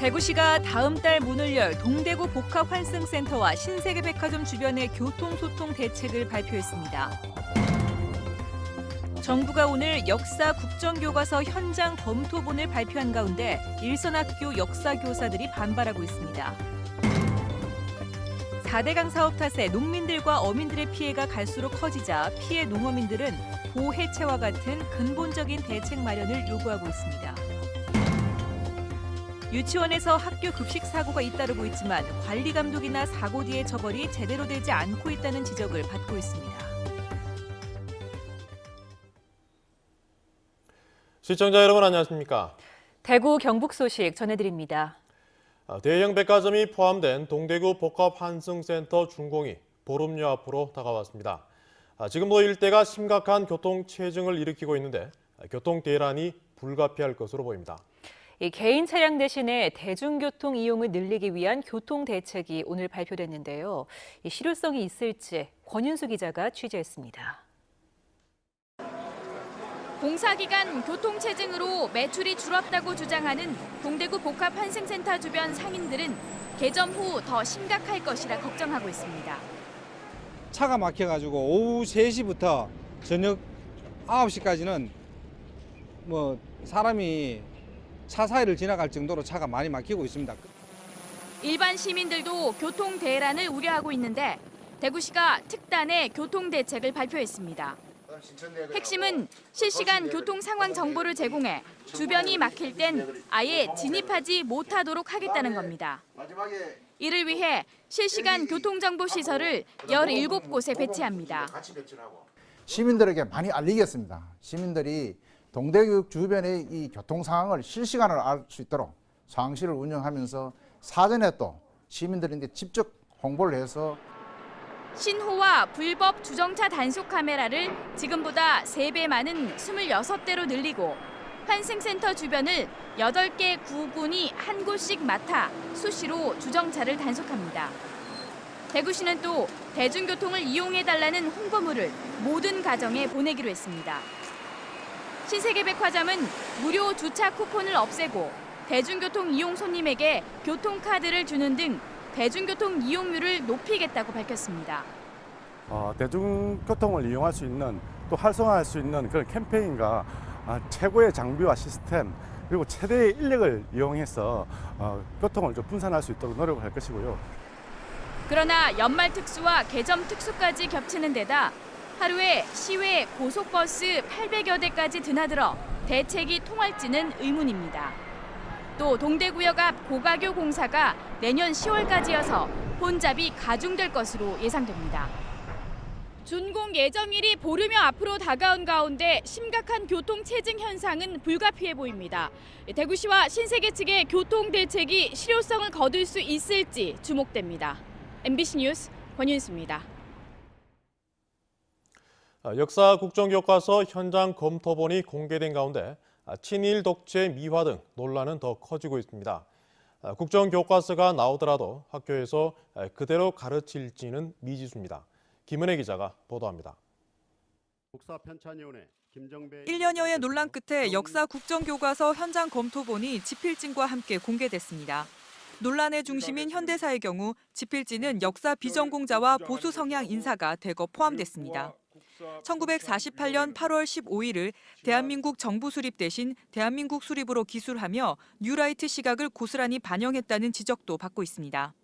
대구시가 다음 달 문을 열 동대구 복합환승센터와 신세계백화점 주변의 교통소통 대책을 발표했습니다. 정부가 오늘 역사 국정교과서 현장 검토본을 발표한 가운데 일선학교 역사교사들이 반발하고 있습니다. 4대강 사업 탓에 농민들과 어민들의 피해가 갈수록 커지자 피해 농어민들은 보해체와 같은 근본적인 대책 마련을 요구하고 있습니다. 유치원에서 학교 급식 사고가 잇따르고 있지만 관리 감독이나 사고 뒤의 처벌이 제대로 되지 않고 있다는 지적을 받고 있습니다. 시청자 여러분 안녕하십니까? 대구 경북 소식 전해드립니다. 대형 백화점이 포함된 동대구 복합환승센터 준공이 보름여 앞으로 다가왔습니다. 지금도 일대가 심각한 교통체증을 일으키고 있는데 교통 대란이 불가피할 것으로 보입니다. 개인 차량 대신에 대중교통 이용을 늘리기 위한 교통 대책이 오늘 발표됐는데요. 실효성이 있을지 권윤수 기자가 취재했습니다. 공사기간 교통체증으로 매출이 줄었다고 주장하는 동대구 복합환승센터 주변 상인들은 개점 후 더 심각할 것이라 걱정하고 있습니다. 차가 막혀가지고 오후 3시부터 저녁 9시까지는 사람이 차 사이를 지나갈 정도로 차가 많이 막히고 있습니다. 일반 시민들도 교통 대란을 우려하고 있는데 대구시가 특단의 교통 대책을 발표했습니다. 핵심은 실시간 교통 상황 정보를 제공해 주변이 막힐 땐 아예 진입하지 못하도록 하겠다는 겁니다. 이를 위해 실시간 교통정보 시설을 17곳에 배치합니다. 시민들에게 많이 알리겠습니다. 시민들이 동대구 주변의 이 교통 상황을 실시간으로 알 수 있도록 상황실을 운영하면서 사전에 또 시민들에게 직접 홍보를 해서 신호와 불법 주정차 단속 카메라를 지금보다 3배 많은 26대로 늘리고 환승센터 주변을 8개 구군이 한 곳씩 맡아 수시로 주정차를 단속합니다. 대구시는 또 대중교통을 이용해달라는 홍보물을 모든 가정에 보내기로 했습니다. 신세계백화점은 무료 주차 쿠폰을 없애고 대중교통 이용 손님에게 교통카드를 주는 등 대중교통 이용률을 높이겠다고 밝혔습니다. 대중교통을 이용할 수 있는 또 활성화할 수 있는 그런 캠페인과 최고의 장비와 시스템 그리고 최대의 인력을 이용해서 교통을 좀 분산할 수 있도록 노력을 할 것이고요. 그러나 연말 특수와 개점 특수까지 겹치는 데다 하루에 시외 고속버스 800여 대까지 드나들어 대책이 통할지는 의문입니다. 또 동대구역 앞 고가교 공사가 내년 10월까지여서 혼잡이 가중될 것으로 예상됩니다. 준공 예정일이 보름여 앞으로 다가온 가운데 심각한 교통체증 현상은 불가피해 보입니다. 대구시와 신세계 측의 교통 대책이 실효성을 거둘 수 있을지 주목됩니다. MBC 뉴스 권윤수입니다. 역사 국정교과서 현장 검토본이 공개된 가운데 친일 독재 미화 등 논란은 더 커지고 있습니다. 국정교과서가 나오더라도 학교에서 그대로 가르칠지는 미지수입니다. 김은혜 기자가 보도합니다. 1년여의 논란 끝에 역사 국정교과서 현장 검토본이 지필진과 함께 공개됐습니다. 논란의 중심인 현대사의 경우 지필진은 역사 비전공자와 보수 성향 인사가 대거 포함됐습니다. 1948년 8월 15일을 대한민국 정부 수립 대신 대한민국 수립으로 기술하며 뉴라이트 시각을 고스란히 반영했다는 지적도 받고 있습니다.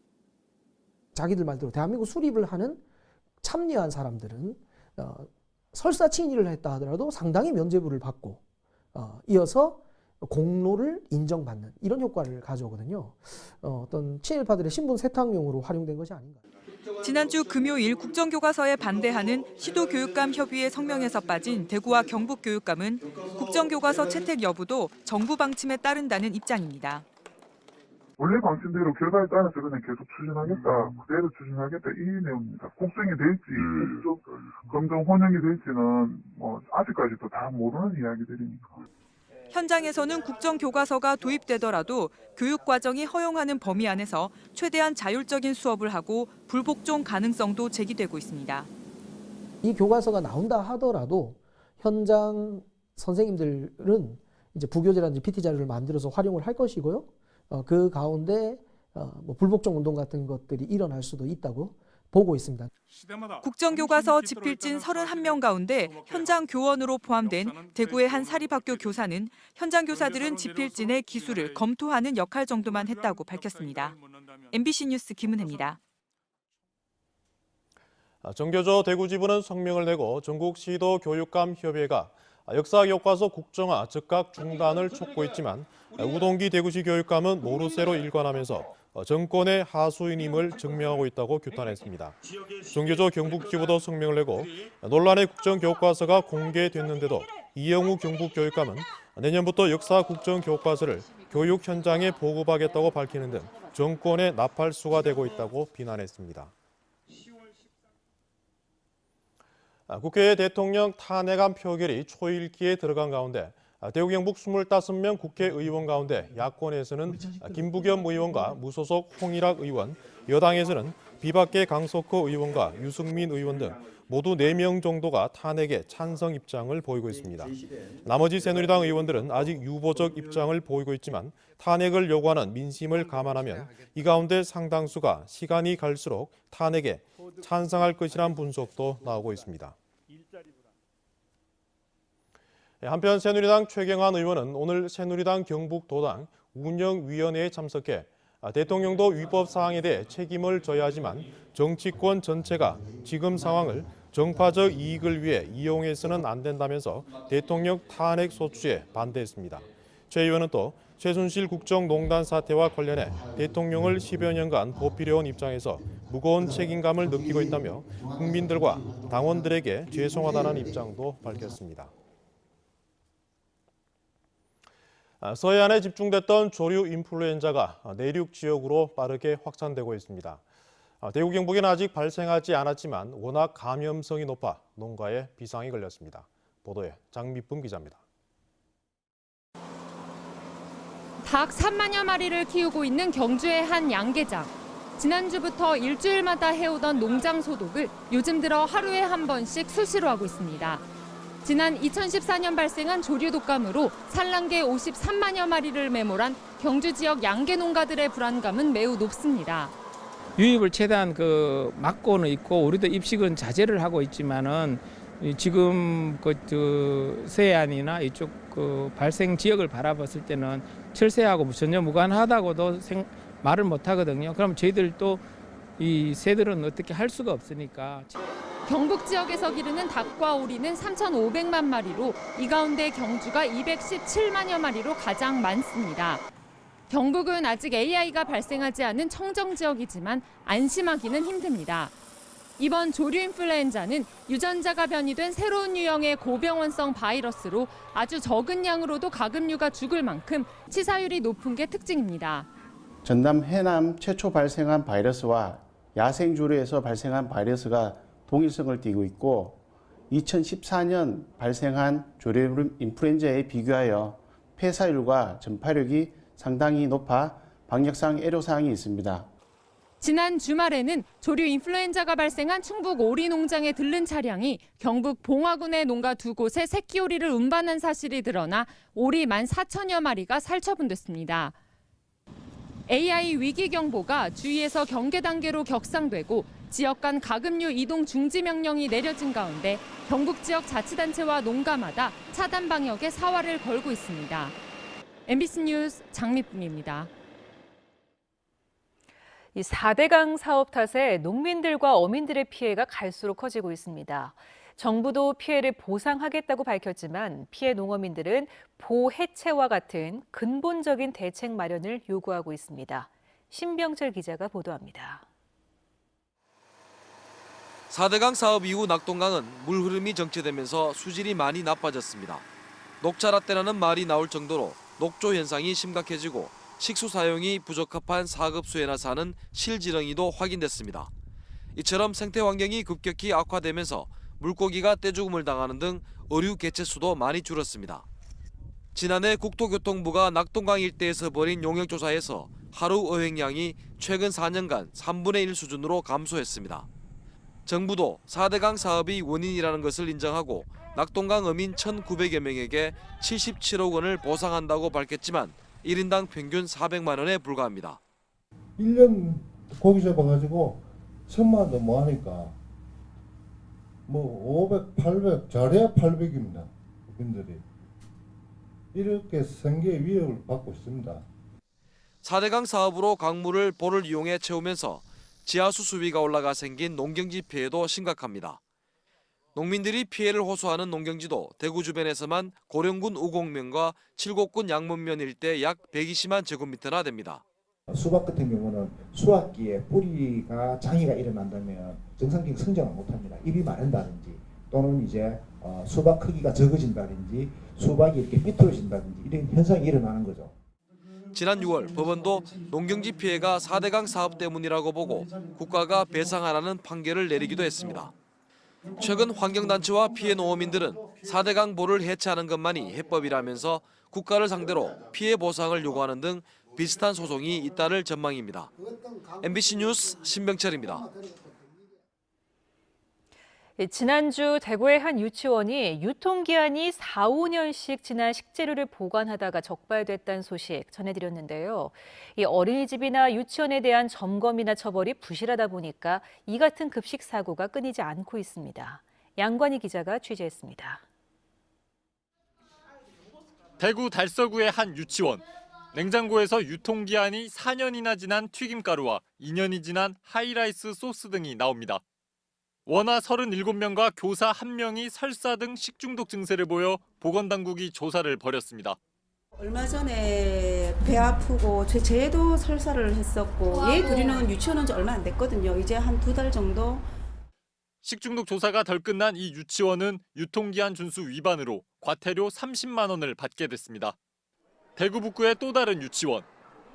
자기들 말대로 대한민국 수립을 하는 참여한 사람들은 설사 친일을 했다 하더라도 상당히 면죄부를 받고 이어서 공로를 인정받는 이런 효과를 가져오거든요. 어떤 친일파들의 신분 세탁용으로 활용된 것이 아닌가. 지난주 금요일 국정교과서에 반대하는 시도교육감 협의회 성명에서 빠진 대구와 경북 교육감은 국정교과서 채택 여부도 정부 방침에 따른다는 입장입니다. 원래 방침대로 결과에 따라서 그냥 계속 추진하겠다, 그대로 추진하겠다 이 내용입니다. 곡성이 될지, 검정 혼용이 될지는 아직까지도 다 모르는 이야기들이니까. 현장에서는 국정교과서가 도입되더라도 교육과정이 허용하는 범위 안에서 최대한 자율적인 수업을 하고 불복종 가능성도 제기되고 있습니다. 이 교과서가 나온다 하더라도 현장 선생님들은 이제 부교재라든지 PT 자료를 만들어서 활용을 할 것이고요. 그 가운데 뭐 불복종 운동 같은 것들이 일어날 수도 있다고 보고 있습니다. 국정교과서 집필진 31명 가운데 현장 교원으로 포함된 대구의 한 사립학교 교사는 현장 교사들은 집필진의 기술을 검토하는 역할 정도만 했다고 밝혔습니다. MBC 뉴스 김은혜입니다. 정교조 대구지부는 성명을 내고 전국 시도 교육감 협의회가 역사교과서 국정화 즉각 중단을 촉구했지만 우동기 대구시 교육감은 모르쇠로 일관하면서 정권의 하수인임을 증명하고 있다고 규탄했습니다. 정교조 경북지부도 성명을 내고 논란의 국정교과서가 공개됐는데도 이영우 경북교육감은 내년부터 역사 국정교과서를 교육 현장에 보급하겠다고 밝히는 등 정권의 나팔수가 되고 있다고 비난했습니다. 국회 대통령 탄핵안 표결이 초읽기에 들어간 가운데 대구 경북 25명 국회의원 가운데 야권에서는 김부겸 의원과 무소속 홍일학 의원, 여당에서는 비박계 강석호 의원과 유승민 의원 등 모두 4명 정도가 탄핵에 찬성 입장을 보이고 있습니다. 나머지 새누리당 의원들은 아직 유보적 입장을 보이고 있지만 탄핵을 요구하는 민심을 감안하면 이 가운데 상당수가 시간이 갈수록 탄핵에 찬성할 것이란 분석도 나오고 있습니다. 한편 새누리당 최경환 의원은 오늘 새누리당 경북도당 운영위원회에 참석해 대통령도 위법 사항에 대해 책임을 져야 하지만 정치권 전체가 지금 상황을 정파적 이익을 위해 이용해서는 안 된다면서 대통령 탄핵 소추에 반대했습니다. 최 의원은 또 최순실 국정농단 사태와 관련해 대통령을 10여 년간 보필해온 입장에서 무거운 책임감을 느끼고 있다며 국민들과 당원들에게 죄송하다는 입장도 밝혔습니다. 서해안에 집중됐던 조류 인플루엔자가 내륙 지역으로 빠르게 확산되고 있습니다. 대구 경북에는 아직 발생하지 않았지만 워낙 감염성이 높아 농가에 비상이 걸렸습니다. 보도에 장미쁨 기자입니다. 닭 3만여 마리를 키우고 있는 경주의 한 양계장. 지난주부터 일주일마다 해오던 농장 소독을 요즘 들어 하루에 한 번씩 수시로 하고 있습니다. 지난 2014년 발생한 조류 독감으로 산란개 53만여 마리를 매몰한 경주 지역 양계 농가들의 불안감은 매우 높습니다. 유입을 최대한 막고는 있고 우리도 입식은 자제를 하고 있지만은 지금 서해안이나 이쪽 발생 지역을 바라봤을 때는 철새하고 전혀 무관하다고도 말을 못 하거든요. 그럼 저희들도 이 새들은 어떻게 할 수가 없으니까. 경북 지역에서 기르는 닭과 오리는 3,500만 마리로 이 가운데 경주가 217만여 마리로 가장 많습니다. 경북은 아직 AI가 발생하지 않은 청정 지역이지만 안심하기는 힘듭니다. 이번 조류 인플루엔자는 유전자가 변이된 새로운 유형의 고병원성 바이러스로 아주 적은 양으로도 가금류가 죽을 만큼 치사율이 높은 게 특징입니다. 전남 해남 최초 발생한 바이러스와 야생조류에서 발생한 바이러스가 동일성을 띠고 있고 2014년 발생한 조류 인플루엔자에 비교하여 폐사율과 전파력이 상당히 높아 방역상 애로사항이 있습니다. 지난 주말에는 조류 인플루엔자가 발생한 충북 오리 농장에 들른 차량이 경북 봉화군의 농가 2곳에 새끼 오리를 운반한 사실이 드러나 오리 14,000여 마리가 살처분됐습니다. AI 위기 경보가 주위에서 경계 단계로 격상되고 지역 간 가금류 이동 중지 명령이 내려진 가운데 경북 지역 자치단체와 농가마다 차단 방역에 사활을 걸고 있습니다. MBC 뉴스 장미쁨입니다. 이 4대강 사업 탓에 농민들과 어민들의 피해가 갈수록 커지고 있습니다. 정부도 피해를 보상하겠다고 밝혔지만 피해 농어민들은 보해체와 같은 근본적인 대책 마련을 요구하고 있습니다. 신병철 기자가 보도합니다. 4대강 사업 이후 낙동강은 물 흐름이 정체되면서 수질이 많이 나빠졌습니다. 녹차라떼라는 말이 나올 정도로 녹조 현상이 심각해지고 식수 사용이 부적합한 사급수해나 사는 실지렁이도 확인됐습니다. 이처럼 생태 환경이 급격히 악화되면서 물고기가 떼죽음을 당하는 등 어류 개체수도 많이 줄었습니다. 지난해 국토교통부가 낙동강 일대에서 벌인 용역조사에서 하루 어획량이 최근 4년간 3분의 1 수준으로 감소했습니다. 정부도 4대강 사업이 원인이라는 것을 인정하고 낙동강 어민 1,900여 명에게 77억 원을 보상한다고 밝혔지만 1인당 평균 400만 원에 불과합니다. 1년 고기 잡아가지고 1000만 원도 뭐 하니까 뭐 500, 800 잘해야 800입니다. 국민들이 이렇게 생계의 위협을 받고 있습니다. 4대강 사업으로 강물을 보를 이용해 채우면서 지하수 수위가 올라가 생긴 농경지 피해도 심각합니다. 농민들이 피해를 호소하는 농경지도 대구 주변에서만 고령군 우곡면과 칠곡군 양문면 일대 약 120만 제곱미터나 됩니다. 수박 같은 경우는 수확기에 뿌리가 장애가 일어난다면 정상적인 성장을 못합니다. 잎이 마른다든지 또는 이제 수박 크기가 적어진다든지 수박이 이렇게 삐뚤어진다든지 이런 현상이 일어나는 거죠. 지난 6월 법원도 농경지 피해가 4대강 사업 때문이라고 보고 국가가 배상하라는 판결을 내리기도 했습니다. 최근 환경단체와 피해 농어민들은 4대강 보를 해체하는 것만이 해법이라면서 국가를 상대로 피해 보상을 요구하는 등 비슷한 소송이 잇따를 전망입니다. MBC 뉴스 신병철입니다. 지난주 대구의 한 유치원이 유통기한이 4, 5년씩 지난 식재료를 보관하다가 적발됐다는 소식 전해드렸는데요. 이 어린이집이나 유치원에 대한 점검이나 처벌이 부실하다 보니까 이 같은 급식 사고가 끊이지 않고 있습니다. 양관희 기자가 취재했습니다. 대구 달서구의 한 유치원. 냉장고에서 유통기한이 4년이나 지난 튀김가루와 2년이 지난 하이라이스 소스 등이 나옵니다. 원아 37명과 교사 1명이 설사 등 식중독 증세를 보여 보건당국이 조사를 벌였습니다. 얼마 전에 배 아프고 쟤도 설사를 했었고 얘 둘이는 유치원 온 지 얼마 안 됐거든요. 이제 한 2달 정도. 식중독 조사가 덜 끝난 이 유치원은 유통기한 준수 위반으로 과태료 30만 원을 받게 됐습니다. 대구 북구의 또 다른 유치원.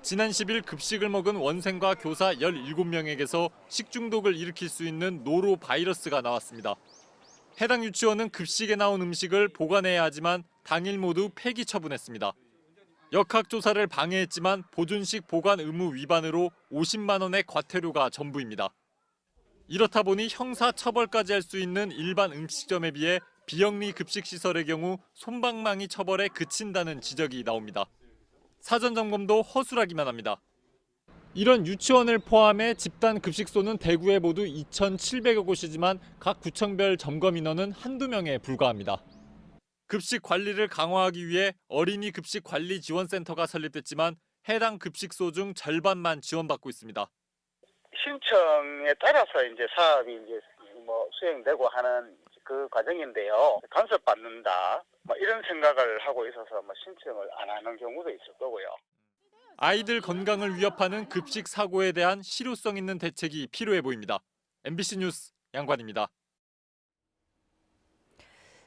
지난 10일 급식을 먹은 원생과 교사 17명에게서 식중독을 일으킬 수 있는 노로 바이러스가 나왔습니다. 해당 유치원은 급식에 나온 음식을 보관해야 하지만 당일 모두 폐기 처분했습니다. 역학조사를 방해했지만 보존식 보관 의무 위반으로 50만 원의 과태료가 전부입니다. 이렇다 보니 형사처벌까지 할 수 있는 일반 음식점에 비해 비영리 급식시설의 경우 솜방망이 처벌에 그친다는 지적이 나옵니다. 사전 점검도 허술하기만 합니다. 이런 유치원을 포함해 집단 급식소는 대구에 모두 2,700여 곳이지만 각 구청별 점검 인원은 한두 명에 불과합니다. 급식 관리를 강화하기 위해 어린이 급식 관리 지원센터가 설립됐지만 해당 급식소 중 절반만 지원받고 있습니다. 신청에 따라서 이제 사업이 이제 뭐 수행되고 하는 그 과정인데요. 간섭받는다. 이런 생각을 하고 있어서 신청을 안 하는 경우도 있을 거고요. 아이들 건강을 위협하는 급식 사고에 대한 실효성 있는 대책이 필요해 보입니다. MBC 뉴스 양관입니다.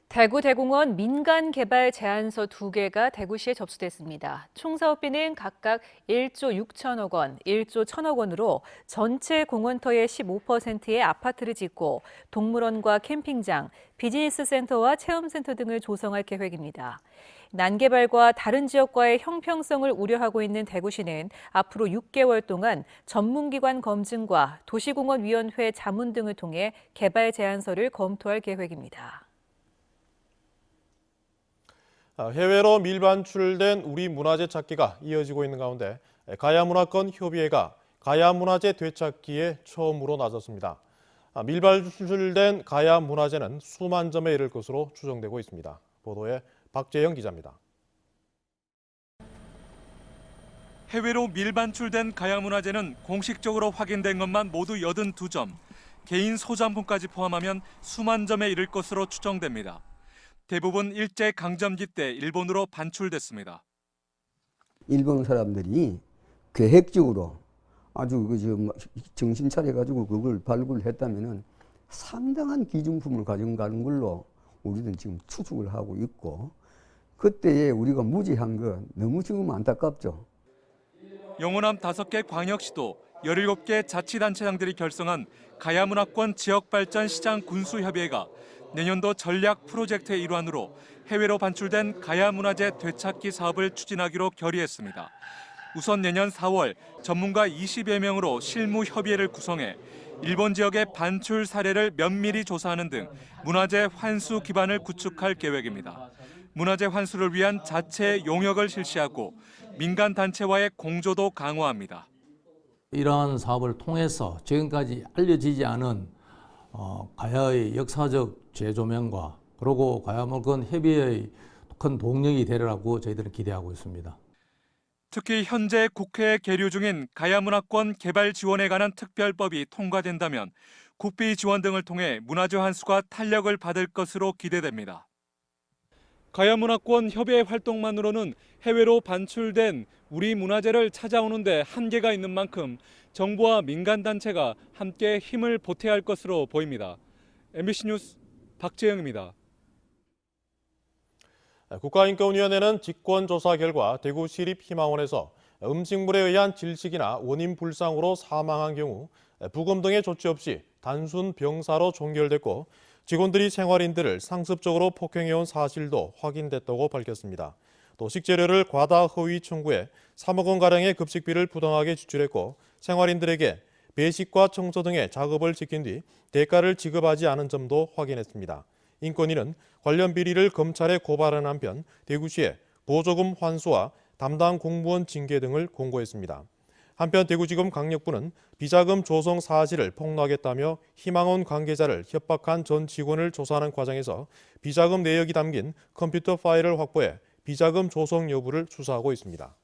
대구 대공원 민간 개발 제안서 2개가 대구시에 접수됐습니다. 총 사업비는 각각 1조 6천억 원, 1조 1천억 원으로 전체 공원터의 15%의 아파트를 짓고 동물원과 캠핑장, 비즈니스 센터와 체험센터 등을 조성할 계획입니다. 난개발과 다른 지역과의 형평성을 우려하고 있는 대구시는 앞으로 6개월 동안 전문기관 검증과 도시공원위원회 자문 등을 통해 개발 제안서를 검토할 계획입니다. 해외로 밀반출된 우리 문화재 찾기가 이어지고 있는 가운데 가야문화권 협의회가 가야문화재 되찾기에 처음으로 나섰습니다. 밀반출된 가야문화재는 수만 점에 이를 것으로 추정되고 있습니다. 보도에 박재영 기자입니다. 해외로 밀반출된 가야문화재는 공식적으로 확인된 것만 모두 82점, 개인 소장품까지 포함하면 수만 점에 이를 것으로 추정됩니다. 대부분 일제강점기 때 일본으로 반출됐습니다. 일본 사람들이 계획적으로 아주 정신 차려가지고 그걸 발굴했다면 상당한 기증품을 가져가는 걸로 우리는 지금 추측을 하고 있고 그때에 우리가 무지한 건 너무 지금 안타깝죠. 영호남 5개 광역시도 17개 자치단체장들이 결성한 가야문화권 지역발전시장 군수협의회가 내년도 전략 프로젝트의 일환으로 해외로 반출된 가야문화재 되찾기 사업을 추진하기로 결의했습니다. 우선 내년 4월 전문가 20여 명으로 실무협의회를 구성해 일본 지역의 반출 사례를 면밀히 조사하는 등 문화재 환수 기반을 구축할 계획입니다. 문화재 환수를 위한 자체 용역을 실시하고 민간 단체와의 공조도 강화합니다. 이러한 사업을 통해서 지금까지 알려지지 않은 가야의 역사적 재조명과 그리고 가야목은 협의의 큰 동력이 되리라고 저희들은 기대하고 있습니다. 특히 현재 국회에 계류 중인 가야문화권 개발 지원에 관한 특별법이 통과된다면 국비 지원 등을 통해 문화재 환수가 탄력을 받을 것으로 기대됩니다. 가야문화권 협의회 활동만으로는 해외로 반출된 우리 문화재를 찾아오는 데 한계가 있는 만큼 정부와 민간단체가 함께 힘을 보태야 할 것으로 보입니다. MBC 뉴스 박재영입니다. 국가인권위원회는 직권조사 결과 대구시립희망원에서 음식물에 의한 질식이나 원인 불상으로 사망한 경우 부검 등의 조치 없이 단순 병사로 종결됐고 직원들이 생활인들을 상습적으로 폭행해온 사실도 확인됐다고 밝혔습니다. 또 식재료를 과다 허위 청구해 3억 원가량의 급식비를 부당하게 지출했고 생활인들에게 배식과 청소 등의 작업을 시킨 뒤 대가를 지급하지 않은 점도 확인했습니다. 인권위는 관련 비리를 검찰에 고발한 한편 대구시에 보조금 환수와 담당 공무원 징계 등을 공고했습니다. 한편 대구지검 강력부는 비자금 조성 사실을 폭로하겠다며 희망원 관계자를 협박한 전 직원을 조사하는 과정에서 비자금 내역이 담긴 컴퓨터 파일을 확보해 비자금 조성 여부를 수사하고 있습니다.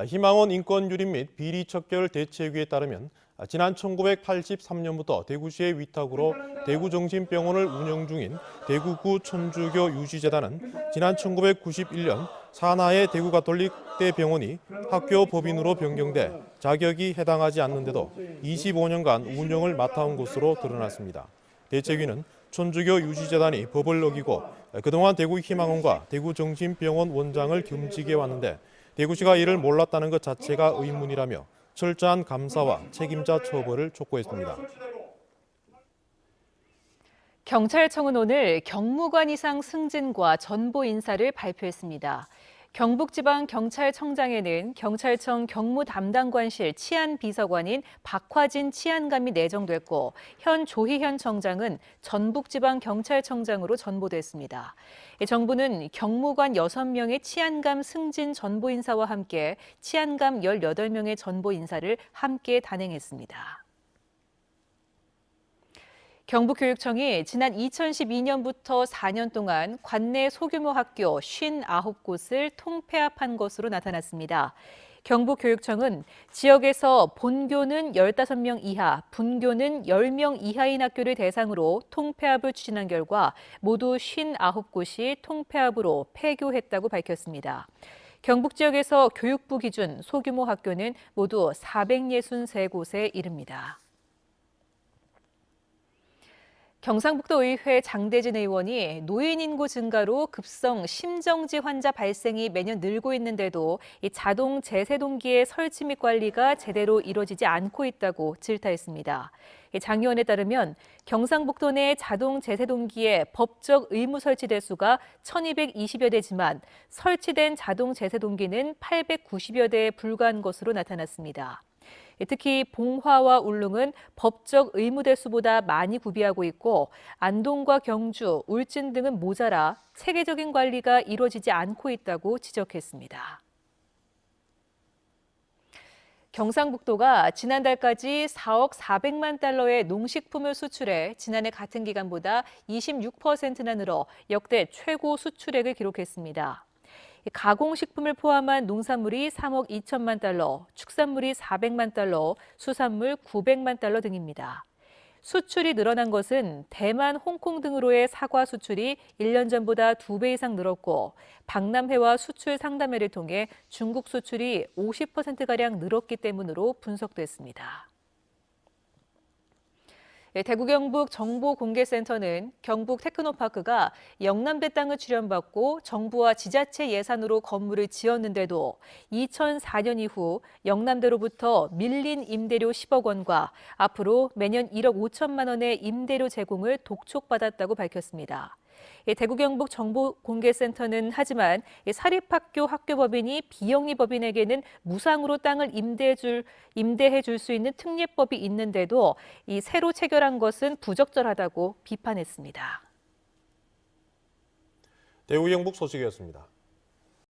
희망원 인권유린 및 비리 척결 대책위에 따르면 지난 1983년부터 대구시의 위탁으로 대구정신병원을 운영 중인 대구구 천주교 유지재단은 지난 1991년 산하의 대구가톨릭대 병원이 학교 법인으로 변경돼 자격이 해당하지 않는데도 25년간 운영을 맡아온 것으로 드러났습니다. 대책위는 천주교 유지재단이 법을 어기고 그동안 대구희망원과 대구정신병원 원장을 겸직해 왔는데 대구시가 이를 몰랐다는 것 자체가 의문이라며 철저한 감사와 책임자 처벌을 촉구했습니다. 경찰청은 오늘 경무관 이상 승진과 전보 인사를 발표했습니다. 경북지방경찰청장에는 경찰청 경무담당관실 치안비서관인 박화진 치안감이 내정됐고 현 조희현 청장은 전북지방경찰청장으로 전보됐습니다. 정부는 경무관 6명의 치안감 승진 전보 인사와 함께 치안감 18명의 전보 인사를 함께 단행했습니다. 경북교육청이 지난 2012년부터 4년 동안 관내 소규모 학교 59곳을 통폐합한 것으로 나타났습니다. 경북교육청은 지역에서 본교는 15명 이하, 분교는 10명 이하인 학교를 대상으로 통폐합을 추진한 결과 모두 59곳이 통폐합으로 폐교했다고 밝혔습니다. 경북 지역에서 교육부 기준 소규모 학교는 모두 463곳에 이릅니다. 경상북도의회 장대진 의원이 노인 인구 증가로 급성 심정지 환자 발생이 매년 늘고 있는데도 이 자동 제세동기의 설치 및 관리가 제대로 이루어지지 않고 있다고 질타했습니다. 장 의원에 따르면 경상북도 내 자동 제세동기의 법적 의무 설치 대수가 1,220여 대지만 설치된 자동 제세동기는 890여 대에 불과한 것으로 나타났습니다. 특히 봉화와 울릉은 법적 의무 대수보다 많이 구비하고 있고 안동과 경주, 울진 등은 모자라 체계적인 관리가 이루어지지 않고 있다고 지적했습니다. 경상북도가 지난달까지 4억 400만 달러의 농식품을 수출해 지난해 같은 기간보다 26%나 늘어 역대 최고 수출액을 기록했습니다. 가공식품을 포함한 농산물이 3억 2천만 달러, 축산물이 400만 달러, 수산물 900만 달러 등입니다. 수출이 늘어난 것은 대만, 홍콩 등으로의 사과 수출이 1년 전보다 2배 이상 늘었고 박람회와 수출 상담회를 통해 중국 수출이 50%가량 늘었기 때문으로 분석됐습니다. 대구 경북 정보공개센터는 경북 테크노파크가 영남대 땅을 출연받고 정부와 지자체 예산으로 건물을 지었는데도 2004년 이후 영남대로부터 밀린 임대료 10억 원과 앞으로 매년 1억 5천만 원의 임대료 제공을 독촉받았다고 밝혔습니다. 대구 경북 정보공개센터는 하지만 사립학교 학교법인이 비영리법인에게는 무상으로 땅을 임대해 줄 수 있는 특례법이 있는데도 이 새로 체결한 것은 부적절하다고 비판했습니다. 대구 경북 소식이었습니다.